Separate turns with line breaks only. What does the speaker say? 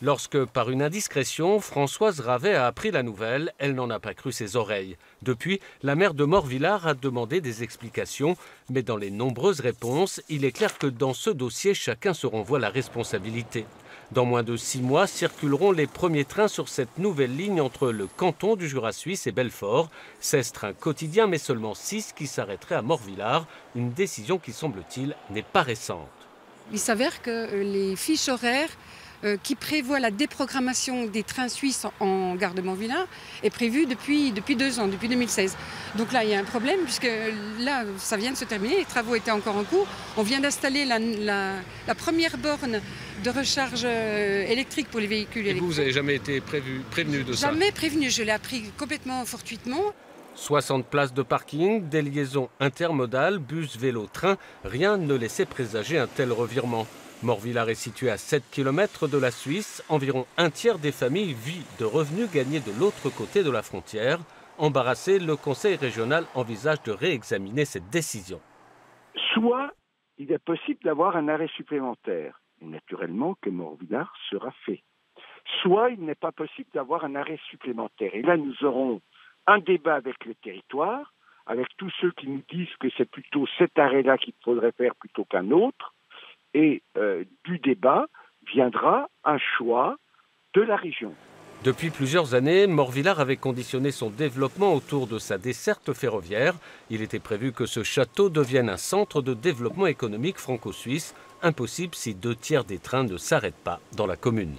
Lorsque, par une indiscrétion, Françoise Ravet a appris la nouvelle, elle n'en a pas cru ses oreilles. Depuis, la maire de Morvillars a demandé des explications, mais dans les nombreuses réponses, il est clair que dans ce dossier, chacun se renvoie la responsabilité. Dans moins de 6 mois, circuleront les premiers trains sur cette nouvelle ligne entre le canton du Jura suisse et Belfort. 16 trains quotidiens, mais seulement 6 qui s'arrêteraient à Morvillars. Une décision qui, semble-t-il, n'est pas récente.
Il s'avère que les fiches horaires qui prévoient la déprogrammation des trains suisses en gare de Morvillars est prévue depuis 2 ans, depuis 2016. Donc là, il y a un problème puisque là, ça vient de se terminer, les travaux étaient encore en cours. On vient d'installer la première borne de recharge électrique pour les véhicules électriques.
Vous n'avez jamais été prévenu de ça?
Jamais prévenu, je l'ai appris complètement fortuitement.
60 places de parking, des liaisons intermodales, bus, vélo, train, rien ne laissait présager un tel revirement. Morvillars est situé à 7 km de la Suisse. Environ un tiers des familles vit de revenus gagnés de l'autre côté de la frontière. Embarrassé, le conseil régional envisage de réexaminer cette décision.
Soit il est possible d'avoir un arrêt supplémentaire, et naturellement que Morvillars sera fait. Soit il n'est pas possible d'avoir un arrêt supplémentaire. Et là, nous aurons un débat avec le territoire, avec tous ceux qui nous disent que c'est plutôt cet arrêt-là qu'il faudrait faire plutôt qu'un autre. Et du débat viendra un choix de la région.
Depuis plusieurs années, Morvillars avait conditionné son développement autour de sa desserte ferroviaire. Il était prévu que ce château devienne un centre de développement économique franco-suisse. Impossible si 2 tiers des trains ne s'arrêtent pas dans la commune.